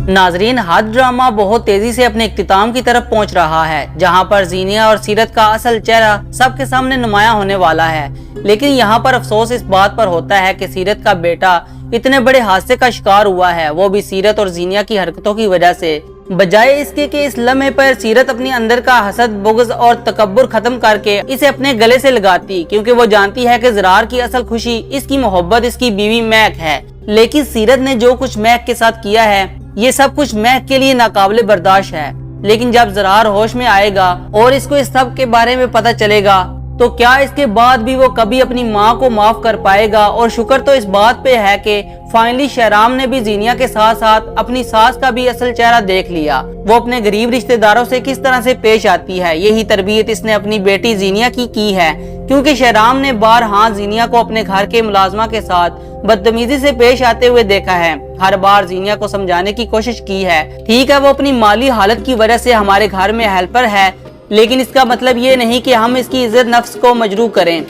नाजरीन, हद ड्रामा बहुत तेजी से अपने इख्तिताम की तरफ पहुंच रहा है, जहां पर जीनिया और सीरत का असल चेहरा सबके सामने नुमायां होने वाला है। लेकिन यहां पर अफसोस इस बात पर होता है कि सीरत का बेटा इतने बड़े हादसे का शिकार हुआ है, वो भी सीरत और जीनिया की हरकतों की वजह से। बजाय इसके कि इस लम्हे पर सीरत अपनी अंदर का हसद, बुग़्ज़ और तकब्बुर खत्म करके इसे अपने गले से लगाती, क्योंकि वो जानती है कि ज़रार की असल खुशी इसकी मोहब्बत इसकी बीवी महक है। लेकिन सीरत ने जो कुछ महक के साथ किया है, ये सब कुछ महक के लिए नाकाबिले बर्दाश्त है। लेकिन जब ज़रार होश में आएगा और इसको इस सब के बारे में पता चलेगा, तो क्या इसके बाद भी वो कभी अपनी माँ को माफ कर पाएगा? और शुक्र तो इस बात पे है कि फाइनली शहराम ने भी जीनिया के साथ साथ अपनी सास का भी असल चेहरा देख लिया। वो अपने गरीब रिश्तेदारों से किस तरह से पेश आती है, यही तरबियत इसने अपनी बेटी जीनिया की है। क्योंकि शहराम ने बारहा जीनिया को अपने घर के मुलाजमा के साथ बदतमीजी से पेश आते हुए देखा है। हर बार जीनिया को समझाने की कोशिश की है। ठीक है, वो अपनी माली हालत की वजह से हमारे घर में हेल्पर है, लेकिन इसका मतलब ये नहीं कि हम इसकी इज्जत नफ्स को मजरूह करें।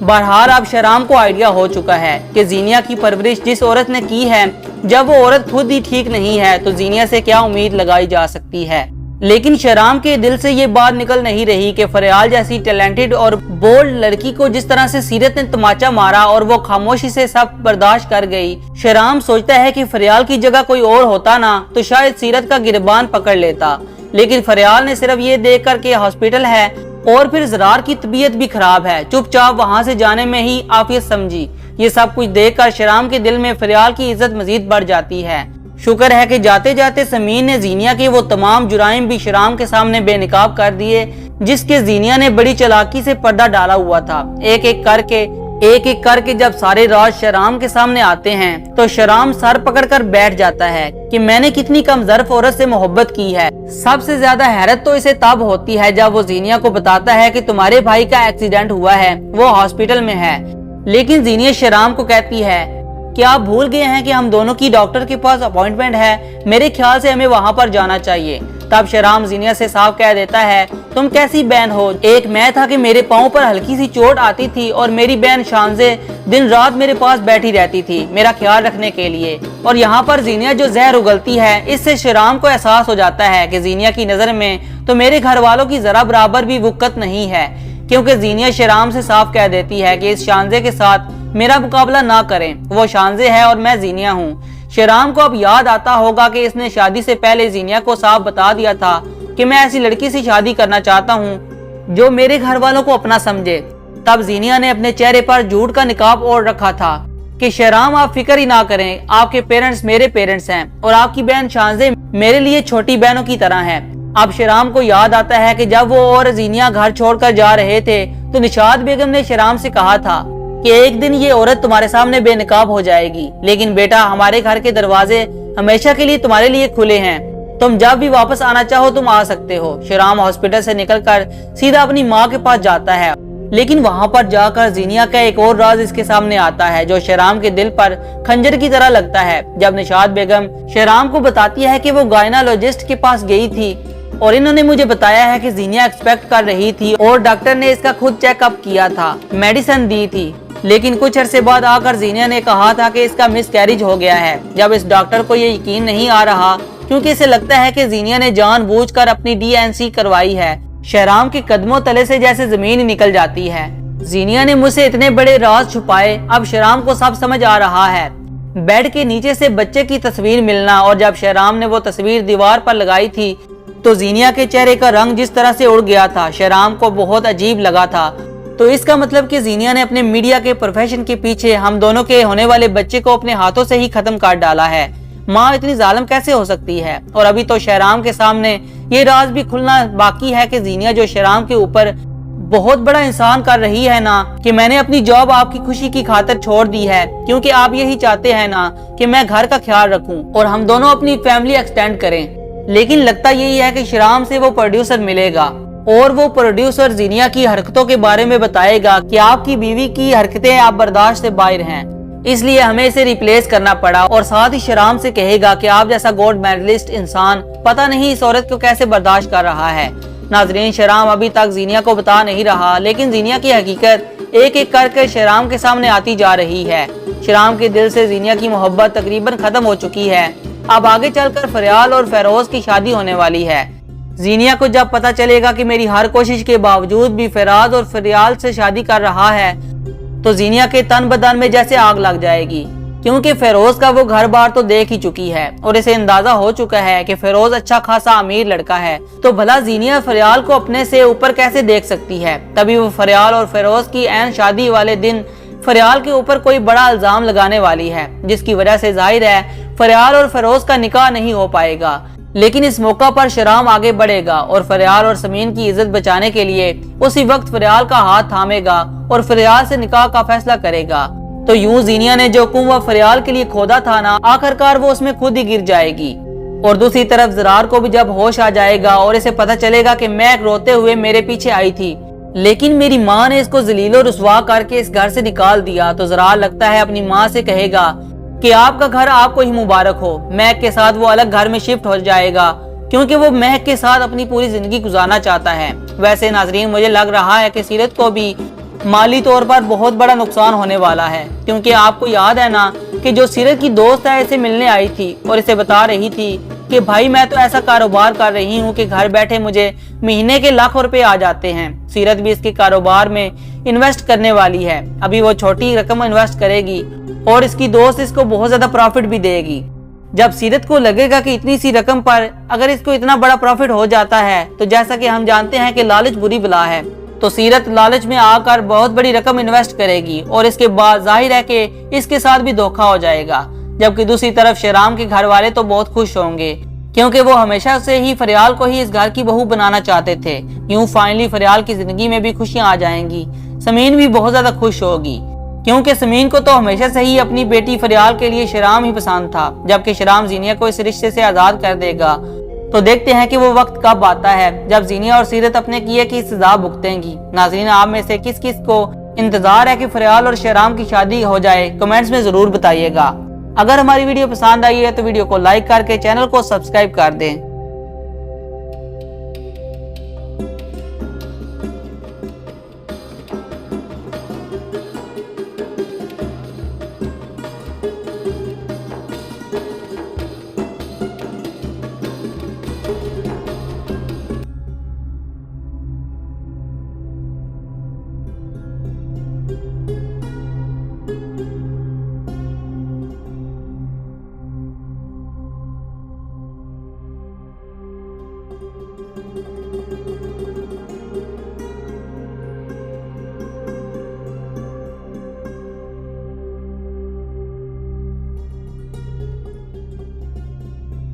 बहरहाल अब शहराम को आइडिया हो चुका है कि जीनिया की परवरिश जिस औरत ने की है, जब वो औरत खुद ही ठीक नहीं है, तो जीनिया से क्या उम्मीद लगाई जा सकती है। लेकिन शहराम के दिल से ये बात निकल नहीं रही कि फरियाल जैसी टैलेंटेड और बोल्ड लड़की को जिस तरह से सीरत ने तमाचा मारा और वो खामोशी से सब बर्दाश्त कर गई। शहराम सोचता है कि फरियाल की जगह कोई और होता ना, तो शायद सीरत का गिरबान पकड़ लेता। लेकिन फरियाल ने सिर्फ ये देख कर के हॉस्पिटल है और फिर ज़रार की तबीयत भी खराब है, चुपचाप वहाँ से जाने में ही आफियत समझी। ये सब कुछ देखकर शहराम के दिल में फरियाल की इज्जत मजीद बढ़ जाती है। शुक्र है कि जाते जाते समीन ने जीनिया के वो तमाम जुराइम भी शहराम के सामने बेनकाब कर दिए, जिसके जीनिया ने बड़ी चालाकी से पर्दा डाला हुआ था। एक एक करके जब सारे राज शहराम के सामने आते हैं, तो शहराम सर पकड़कर बैठ जाता है कि मैंने कितनी कम ज़र्फ औरत से मोहब्बत की है। सबसे ज्यादा हैरत तो इसे तब होती है जब वो जीनिया को बताता है कि तुम्हारे भाई का एक्सीडेंट हुआ है, वो हॉस्पिटल में है। लेकिन जीनिया शहराम को कहती है, क्या आप भूल गए हैं कि हम दोनों की डॉक्टर के पास अपॉइंटमेंट है? मेरे ख्याल से हमें वहाँ पर जाना चाहिए। तब शहराम जीनिया से साफ कह देता है, तुम कैसी बहन हो? एक मैं था कि मेरे पाँव पर हल्की सी चोट आती थी और मेरी बहन शानजे दिन रात मेरे पास बैठी रहती थी मेरा ख्याल रखने के लिए। और यहाँ पर जीनिया जो जहर उगलती है, इससे शहराम को एहसास हो जाता है कि जीनिया की नजर में तो मेरे घर वालों की जरा बराबर भी वक़्त नहीं है। क्योंकि जीनिया शहराम से साफ कह देती है कि इस शानजे के साथ मेरा मुकाबला ना करें, वो शानजे है और मैं जीनिया हूँ। शहराम को अब याद आता होगा कि इसने शादी से पहले जीनिया को साफ बता दिया था कि मैं ऐसी लड़की से शादी करना चाहता हूँ जो मेरे घर वालों को अपना समझे। तब जीनिया ने अपने चेहरे पर झूठ का निकाब ओढ़ रखा था कि शहराम आप फिक्र ही ना करें, आपके पेरेंट्स मेरे पेरेंट्स हैं और आपकी बहन शानजे मेरे लिए छोटी बहनों की तरह है। अब शहराम को याद आता है कि जब वो और जीनिया घर छोड़कर जा रहे थे, तो निशाद बेगम ने शहराम से कहा था कि एक दिन ये औरत तुम्हारे सामने बेनकाब हो जाएगी, लेकिन बेटा हमारे घर के दरवाजे हमेशा के लिए तुम्हारे लिए खुले हैं, तुम जब भी वापस आना चाहो तुम आ सकते हो। शहराम हॉस्पिटल से निकलकर सीधा अपनी माँ के पास जाता है, लेकिन वहाँ पर जाकर जीनिया का एक और राज इसके सामने आता है जो शहराम के दिल पर खंजर की तरह लगता है। जब निशाद बेगम शहराम को बताती है कि वो गायनाकोलॉजिस्ट के पास गई थी और इन्होंने मुझे बताया है कि जीनिया एक्सपेक्ट कर रही थी और डॉक्टर ने इसका खुद चेकअप किया था, मेडिसिन दी थी, लेकिन कुछ अरसे बाद आकर जीनिया ने कहा था कि इसका मिसकैरेज हो गया है। जब इस डॉक्टर को ये यकीन नहीं आ रहा, क्योंकि इसे लगता है कि जीनिया ने जानबूझकर अपनी डीएनसी करवाई है, शहराम के कदमों तले से जैसे जमीन निकल जाती है। जीनिया ने मुझसे इतने बड़े राज छुपाए, अब शहराम को सब समझ आ रहा है। बेड के नीचे से बच्चे की तस्वीर मिलना, और जब शहराम ने वो तस्वीर दीवार पर लगाई थी तो जीनिया के चेहरे का रंग जिस तरह से उड़ गया था, शहराम को बहुत अजीब लगा था। तो इसका मतलब कि जीनिया ने अपने मीडिया के प्रोफेशन के पीछे हम दोनों के होने वाले बच्चे को अपने हाथों से ही खत्म कर डाला है। माँ इतनी जालिम कैसे हो सकती है? और अभी तो शहराम के सामने ये राज भी खुलना बाकी है कि जीनिया जो शहराम के ऊपर बहुत बड़ा इंसान कर रही है ना, कि मैंने अपनी जॉब आपकी खुशी की खातिर छोड़ दी है, क्योंकि आप यही चाहते हैं ना कि मैं घर का ख्याल रखूं और हम दोनों अपनी फैमिली एक्सटेंड करें। लेकिन लगता यही है कि शहराम से वो प्रोड्यूसर मिलेगा और वो प्रोड्यूसर जीनिया की हरकतों के बारे में बताएगा कि आपकी बीवी की हरकतें आप बर्दाश्त से बाहर हैं, इसलिए हमें इसे रिप्लेस करना पड़ा। और साथ ही शहराम से कहेगा कि आप जैसा गोल्ड मेडलिस्ट इंसान पता नहीं इस औरत को कैसे बर्दाश्त कर रहा है। नाजरीन, शहराम अभी तक जीनिया को बता नहीं रहा, लेकिन जीनिया की हकीकत एक एक करके शहराम के सामने आती जा रही है। शहराम के दिल से जीनिया की मोहब्बत तकरीबन खत्म हो चुकी है। अब आगे चलकर फरियाल और फेरोज की शादी होने वाली है। जीनिया को जब पता चलेगा कि मेरी हर कोशिश के बावजूद भी फराज और फरियाल से शादी कर रहा है तो जीनिया के तन बदन में जैसे आग लग जाएगी, क्योंकि फेरोज का वो घर बार तो देख ही चुकी है और इसे अंदाजा हो चुका है कि फेरोज अच्छा खासा अमीर लड़का है, तो भला जीनिया फरियाल को अपने से ऊपर कैसे देख सकती है। तभी वो फरियाल और फेरोज की ऐन शादी वाले दिन फरियाल के ऊपर कोई बड़ा इल्जाम लगाने वाली है, जिसकी वजह से जाहिर है फरियाल और फेरोज का निकाह नहीं हो पाएगा। लेकिन इस मौका पर शराम आगे बढ़ेगा और फरियाल और समीन की इज्जत बचाने के लिए उसी वक्त फरियाल का हाथ थामेगा और फरियाल से निकाह का फैसला करेगा। तो यूं जीनिया ने जो कुआं फरियाल के लिए खोदा था ना, आखिरकार वो उसमें खुद ही गिर जाएगी। और दूसरी तरफ ज़रार को भी जब होश आ जाएगा और इसे पता चलेगा कि मैं रोते हुए मेरे पीछे आई थी, लेकिन मेरी माँ ने इसको जलीलो रुसवा करके इस घर से निकाल दिया, तो ज़रार लगता है अपनी माँ से कहेगा कि आपका घर आपको ही मुबारक हो। महक के साथ वो अलग घर में शिफ्ट हो जाएगा, क्योंकि वो महक के साथ अपनी पूरी जिंदगी गुजारना चाहता है। वैसे नाजरीन, मुझे लग रहा है कि सीरत को भी माली तौर पर बहुत बड़ा नुकसान होने वाला है, क्योंकि आपको याद है ना कि जो सीरत की दोस्त है इसे मिलने आई थी और इसे बता रही थी कि भाई मैं तो ऐसा कारोबार कर रही हूँ कि घर बैठे मुझे महीने के लाखों रुपए आ जाते हैं। सीरत भी इसके कारोबार में इन्वेस्ट करने वाली है। अभी वो छोटी रकम इन्वेस्ट करेगी और इसकी दोस्त इसको बहुत ज्यादा प्रॉफिट भी देगी। जब सीरत को लगेगा कि इतनी सी रकम पर अगर इसको इतना बड़ा प्रॉफिट हो जाता है, तो जैसा कि हम जानते हैं कि लालच बुरी बला है, तो सीरत लालच में आकर बहुत बड़ी रकम इन्वेस्ट करेगी और इसके बाद जाहिर है कि इसके साथ भी धोखा हो जाएगा। जबकि दूसरी तरफ शहराम के घर वाले तो बहुत खुश होंगे, क्योंकि वो हमेशा से ही फरियाल को ही इस घर की बहू बनाना चाहते थे। यूं फाइनली फरियाल की जिंदगी में भी खुशियां आ जाएंगी। समीन भी बहुत ज्यादा खुश होगी, क्योंकि समीन को तो हमेशा से ही अपनी बेटी फरियाल के लिए शहराम ही पसंद था। जबकि शहराम जीनिया को इस रिश्ते से आजाद कर देगा, तो देखते हैं कि वो वक्त कब आता है जब जीनिया और सीरत अपने किए की सजा भुगतेंगी। नाज़रीन, आप में से किस किस को इंतजार है कि फरियाल और शहराम की शादी हो जाए, कमेंट्स में जरूर बताइएगा। अगर हमारी वीडियो पसंद आई है तो वीडियो को लाइक करके चैनल को सब्सक्राइब कर दें।